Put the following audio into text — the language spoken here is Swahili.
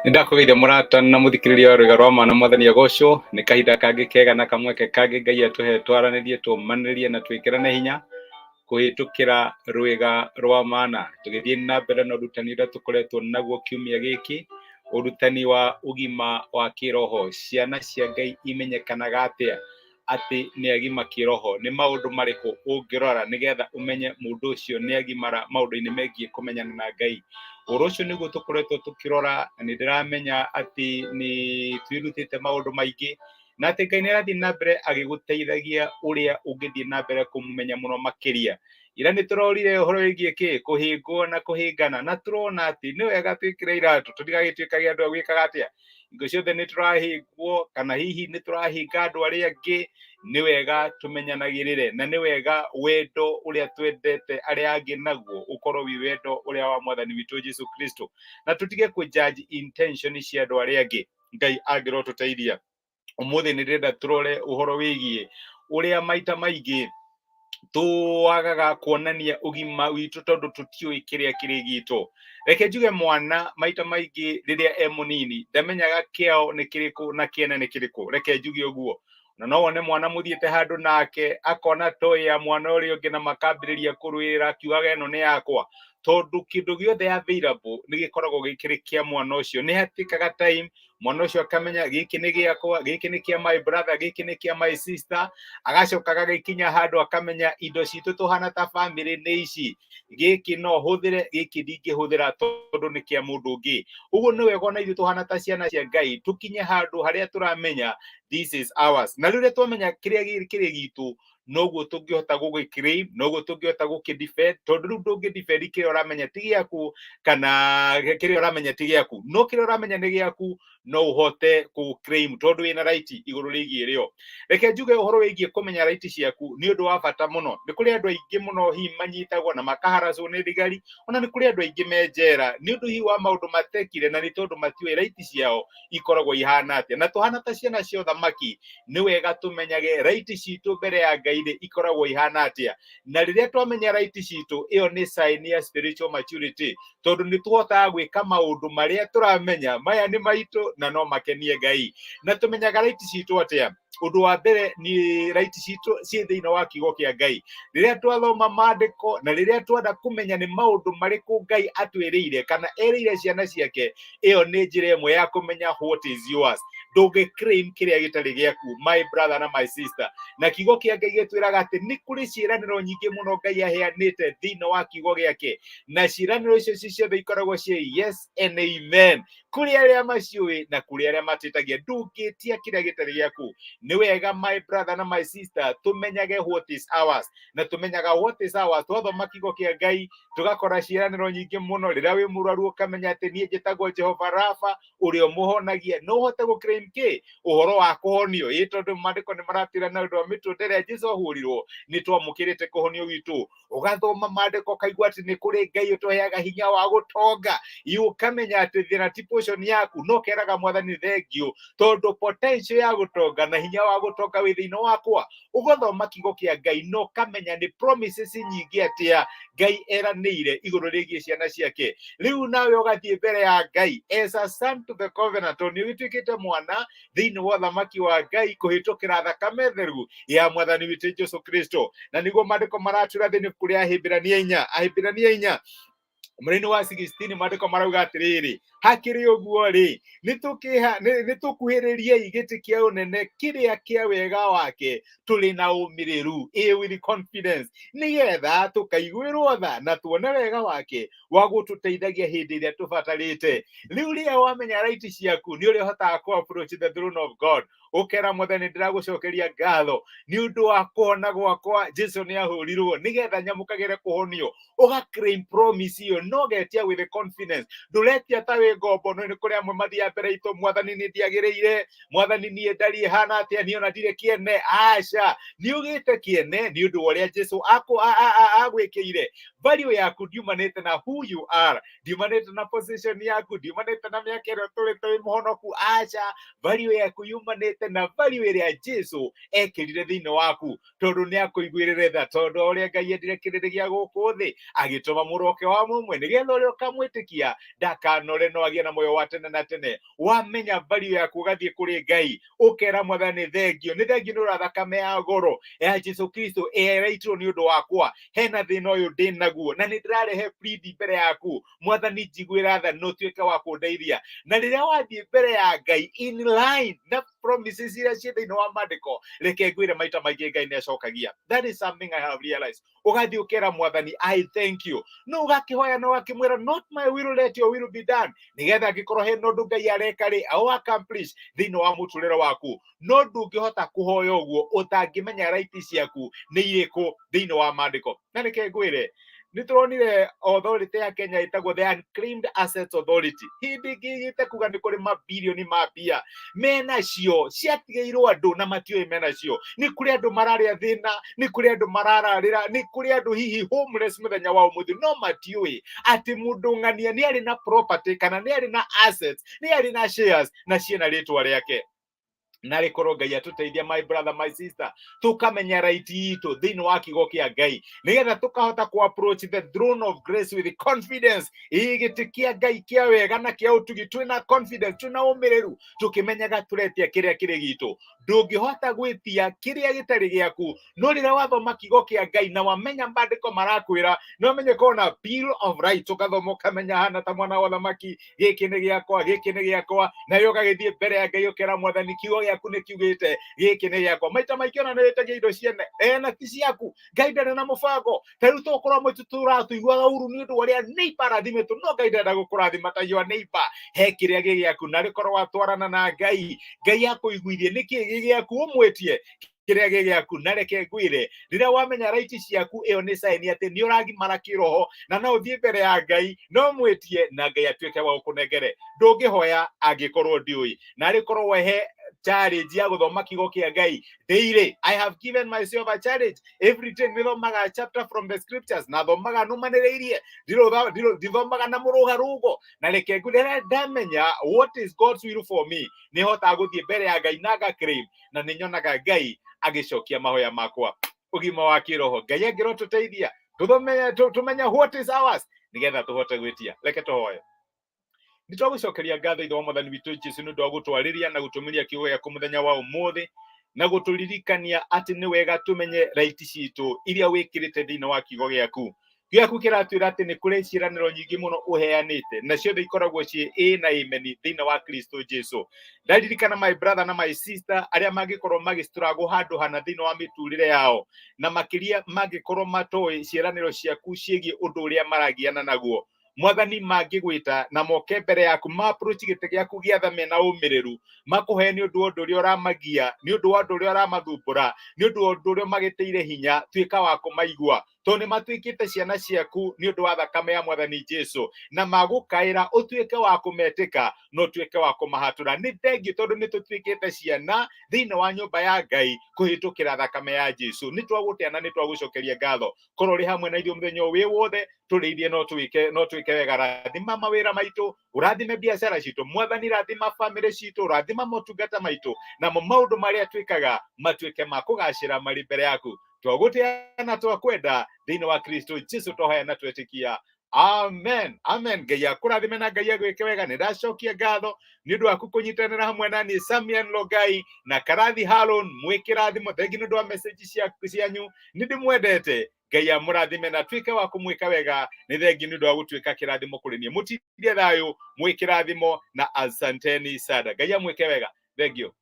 Nindakũgeithia mũrata na mũthikĩrĩria wa rwĩga rwa mana mwathani agocwo nĩ kahinda kangĩ kega na kamweke kangĩ Ngai atũhe twaranĩrie tũmanĩrĩrie na twĩkĩrane hinya kũhĩtũkĩra rwĩga rwa mana, tũgĩthiĩ na mbere na ũrutani ũrĩa tũkoretwo naguo kiumia gĩkĩ, ũrutani wa ũgima wa kĩroho. Ciana cia Ngai imenyekanaga atĩa atĩ nĩ agima kĩroho? Nĩ maũndũ marĩkũ ũngĩrora nĩgetha ũmenye mũndũ ũcio nĩ agimara maũndũ-inĩ megiĩ kũmenyana na Ngai? Ũhoro ũcio nĩguo tũkoretwo tũkĩrora, na nĩ ndĩramenya atĩ nĩ twĩrutĩte maũndũ maingĩ na atĩ Ngai nĩ arathiĩ na mbere agĩgũteithagia ũrĩa ũngĩthiĩ na mbere kũmũmenya mũno makĩria. Ira nĩ tũrorire ũhoro wĩgiĩ kĩ? Kũhĩngwo na kũhĩngana, na tũrona atĩ nĩ wega twĩkĩre iratũ tũtigagĩtuĩkage andũ a gwĩkaga atĩa, hingo ciothe nĩ tũrahĩngwo kana hihi nĩ tũrahĩnga andũ arĩa angĩ. Nĩ wega tũmenyanagĩrĩre na nĩ wega wendo ũrĩa twendete arĩa angĩ naguo ũkorwo wĩ wendo ũrĩa wa mwathani witũ Jesũ Kristo, na tũtige kũjudge intention cia andũ arĩa angĩ. Ngai angĩrotũteithia. Ũmũthĩ nĩ ndĩrenda tũrore ũhoro wĩgiĩ ũrĩa maita maingĩ twagaga kuonania ũgima witũ tondũ tũtiũĩ kĩrĩa kĩrĩ gitũ. Reke njuge mwana maita maingĩ rĩrĩa e mũnini ndamenyaga kĩao nĩ kĩrĩkũ na kĩene nĩ kĩrĩkũ. Reke njuge ũguo. Na no wone mwana mũthiĩte handũ nake akona toy ya mwana ũrĩa ũngĩ na makambĩrĩria kũrũĩrĩra akiugaga ĩno nĩ yakwa, tondũ kĩndũ gĩothe available nĩ gĩkoragwo gĩkĩrĩ kĩa mwana ũcio. Nĩ hatĩkaga time mwana ũcio akamenya gĩkĩ nĩ gĩakwa, gĩkĩ nĩ kĩa my brother, gĩkĩ nĩ kĩa my sister. Agacoka agagĩkinya handũ akamenya indo citũ tũhana ta family nĩ ici, gĩkĩ no hũthĩre, gĩkĩ ndingĩhũthĩra tondũ nĩ kĩa mũndũ ũngĩ. Ũguo nĩ wega ona ithuĩ tũhana ta ciana cia Ngai tũkinye handũ harĩa tũramenya this is ours. Na rĩrĩa twamenya kĩrĩa kĩrĩ gitũ, noguo tũngĩhota gũgĩclaim, noguo tũngĩhota gũkĩdefend, tondũ rĩu ndũngĩdefend kĩrĩa ũramenya ti gĩaku kana kĩrĩa ũramenya ti gĩaku, no kĩrĩa ũramenya nĩ gĩaku no ũhote gũclaim tondũ wĩna right igũrũ rĩgiĩ rĩo. Reke njuge ũhoro wĩgiĩ kũmenya right ciaku nĩ ũndũ wa bata mũno. Nĩ kũrĩ andũ aingĩ mũno hihi manyitagwo na makaharacwo nĩ thigari, ona nĩ kũrĩ andũ aingĩ me njera nĩ ũndũ hihi wa maũndũ matekire na nĩ tondũ matiũĩ right ciao ikoragwo ihana atĩa. Na tũhana ta ciana cia ũthamaki nĩ wega tũmenyage right citũ mbere ya Ngai ikoragwo ihana atĩa. Na rĩrĩa twamenya right citũ, ĩyo nĩ sign ya spiritual maturity, tondũ nĩ tũhotaga gwĩka maũndũ marĩa tũramenya maya nĩ maitũ na no makenie Ngai. Na tũmenyaga right citũ atĩa? Ũndũ wa mbere nĩ right citũ ciĩ thĩinĩ wa kiugo kĩa Ngai. Rĩrĩa twathoma maandĩko na rĩrĩa twenda kũmenya nĩ maũndũ marĩkũ Ngai atwĩrĩire kana erĩire ciana ciake, ĩyo nĩ njĩra ĩmwe ya kũmenya what is yours. Ndũngĩclaim kĩrĩa gĩtarĩ gĩaku, my brother na my sister. Na kiugo kĩa Ngai gĩtwĩraga atĩ nĩ kũrĩ ciĩranĩro nyingĩ mũno Ngai aheanĩte thĩinĩ wa kiugo gĩake, na ciĩranĩro icio ciothe ikoragwo ciĩ yes and amen kũrĩ arĩa maciũĩ na kũrĩ arĩa matĩtagia. Ndũngĩtia kĩrĩa gĩtarĩ gĩaku. Nĩ wega my brother na my sister tũmenyage what is ours, na tũmenyaga what is ours twathoma kiugo kĩa Ngai tũgakora ciĩranĩro nyingĩ mũno. Rĩrĩa wĩ mũrwaru ũkamenya atĩ niĩ njĩtagwo Jehova Rafa ũrĩa ũmũhonagia, no ũhote gũclaim kĩ? Ũhoro wa kũhonio. Ĩ tondũ maandĩko nĩ maratwĩra na ũndũ wa mĩtũrĩre ĩrĩa Jesũ ahũrirwo nĩ twamũkĩrĩte kũhonio gwitũ. Ũgathoma maandĩko ũkaigua atĩ nĩ kũrĩ Ngai ũtũheaga hinya wa gũtonga, ũkamenya atĩ thĩna ti portion yaku, no keraga mwathani thengiũ tondũ potential ya gũtonga na hinya wa gũtonga wĩ thĩinĩ wakwa. Ũgathoma kiugo kĩa Ngai no kamenya nĩ promises nyingĩ atĩa Ngai eranĩire igũrũ rĩgiĩ ciana ciake. Rĩu nawe ũgathiĩ mbere ya Ngai as a son to the covenant, tondũ nĩ ũgĩtuĩkĩte mwana thĩinĩ wa ũthamaki wa Ngai kũhĩtũkĩra thakame theru ya mwathani witũ Jesũ Kristo. Na nĩguo maandĩko maratwĩra thĩinĩ kũrĩ Ahĩmbĩrania 4 mũrĩinĩ wa 16 maandĩko marauga atĩrĩrĩ, hakĩrĩ ũguo rĩ, nĩ tũkuhĩrĩriei gĩtĩ kĩa ũnene kĩrĩa kĩa wega wake tũrĩ na ũmĩrĩru, with confidence, nĩgetha tũkaiguĩrwo tha na tuone wega wake wa gũtũteithagia hĩndĩ ĩrĩa tũbatarĩte. Rĩu rĩrĩa wamenya right ciaku nĩ ũrĩa ũhotaga kũ approach the throne of God. Ũkera mwathani ndĩragũcokeria ngatho nĩ ũndũ wa kũhona gwakwa. Jesũ nĩ ahũrirwo nĩgetha nyamũkagĩre kũhonio. Ũgaclaim promise ĩyo no getia with the confidence. Ndũretia ta wĩ ngombo. Nĩ kũrĩ amwe mathiaga mbere itũ, mwathani nĩ ndiagĩrĩire, mwathani niĩ ndariĩ hana atĩa, niĩ ona ndirĩ kĩene. Aca, nĩ ũgĩte kĩene nĩ ũndũ wa ũrĩa Jesũ agwĩkĩire. Value yaku ndiumanĩte na who you are, ndiumanĩte na position yaku, ndiumanĩte na mĩaka ĩrĩa tũrĩ mũhonoku. Aca, value yaku yumanĩte na value ĩrĩa Jesũ ekĩrire thĩinĩ waku, tondũ nĩ akũiguĩrĩre tha, tondũ ũrĩa Ngai endire kĩrĩndĩ gĩa gũkũ thĩ agĩtũma mũrũ wake wa mũmwe nĩgetha ũrĩa ũkamwĩtĩkia ndakanore no agie na moyo wa tene na tene wamenya value yaku ugathie kuri Ngai ukera mwathani thengio ni thakame ya goro ya Jesu Kristo eraitwo ni undu wakwa hena thina uyu ndi naguo na ni ndirarehe plead mbere yaku mwathani njiguira tha no tuike wa kundeithia na riria wathie mbere ya Ngai in line na promises iria cie thiini wa mandiko reke ngwire maita maingi Ngai ni acokagia. That is something I have realized. Ugathie ukera mwathani I thank you no ugakihoya no ukimwira not my will let your will be done nigetha ngikorwo he no ndu Ngai areka ri au accomplish thiini wa muturire waku no ndungihota kuhoya uguo utangimenya right ciaku ni iriku thiini wa mandiko na reke ngwire nituronire authority ya Kenya itagwo the Unclaimed Assets Authority hindi ngigite kuga ni kuri mabilioni ma mbia mena cio ciatigeirwo andu na matioi mena cio ni kuri andu mararia thina ni kuri andu marararira ni kuri andu hihi homeless muthenya wa umuthi no matioi ati mundu ng'ania ni ari na property kana ni ari na assets ni ari na shares na ciena ritwa riake na rikorwo Ngai atuteithia my brother my sister tukamenya right itu thiini wa kigo kia Ngai nigetha tukahota ku approach the throne of grace with confidence igitikia Ngai kia wega na kia utugi twina confidence twina umiriru tukimenyaga turetia kiria kiri gitu ndungihota gwitia kiria gitari giaku no rira wathoma kigo kia Ngai na wamenya mandiko marakwira no menye kona bill of rights ukathoma ukamenya hana ta mwana wa thamaki giki ni giakwa na yo gagithie mbere ya Ngai ukera mwathani kigo yaku ni kiugite giki ni yakwa maita maikio na niretagia indo ciene na ti ciaku Ngai ndari na mubango tariu tukorwo mututura tuiguaga uru ni undu waria neighbor rathimetwo no Ngai ndenda gukurathima ta your neighbor he kiria giaku na rikorwo watwarana na Ngai akuiguithie niki giaku umwetie kiria giaku na reke ngwire riria wamenya right ciaku iyo ni sign ati ni uragimara kiroho na no uthie mbere ya Ngai no mwetie na Ngai atuike wa gukunengere ndungihoya angikorwo ndiui na rikorwo wehe challenge ya guthoma kigo kia Ngai daily. I have given myself a challenge every day nithomaga a chapter from the scriptures na thomaga numaniriirie ndithomaga na murugarugo na reke ngwire ndamenya what is God's will for me ni hota guthie mbere ya Ngai na ngaclaim na ni nyonaga Ngai agicokia mahoya makwa ugima wa kiroho Ngai angiro tuteithia tumenya what is ours nigetha tuhote gwitia reke tuhoye. Nitwagucokeria ngatho ithe wa mwathani witu Jesu ni undu wa gutwariria na gutumiria kiugo giaku muthenya wa umuthi na guturirikania ati ni wega tumenye right citu iria wikirite thiini wa kiugo giaku kiratwira ati ni kuri ciiraniro nyingi muno uheanite na ciothe ikoragwo cie na amen thiini wa Kristo Jesu. Ndaririkana my brother na my sister aria magikorwo magistruggle handu hana thiini wa miturire yao na makiria magikorwo matoi ciiraniro ciaku ciegie undu uria maragiana naguo mwathani mangigwita na moke mbere yaku ma approach gite giaku gia thame na umiriru makuhe ni undu uria uramagia ni undu wa undu uria uramathumbura ni undu wa undu uria magiteire hinya tuika wa kumaigua to ni matuikite ciana ciaku ni undu wa thakame ya mwathani Jesu na magukaira utuike wa kumetika no tuike wa kumahatura ni thengi tondu ni tutuikite ciana thiini wa nyumba ya Ngai kuhitukira thakame ya Jesu ni twaguteana ni twagucokeria ngatho korwo ri hamwe na ithuĩ muthenya wi wothe turithie no tuike wega rathima mawira maitu urathime biashara citu mwathani rathima family citu urathima motungata maitu na maundu maria twikaga matuike ma kugacira mari mbere yaku twaguteana twakwenda thiini wa Kristo Jesu twahoya na twetikia amen amen. Ngai akurathime na Ngai agwike wega ni ndacokia ngatho ni undu waku kunyitanira hamwe nani Samian Logai na Karathi Harun mwikirathimo thengi ni undu wa message cianyu ni ndimwendete Ngai amurathime na twike wa kumwika wega ni thengi ni undu wa gutwika kirathimo kuri nie mutirie thayo mwikirathimo na asanteni sada Ngai amwike wega thengi you.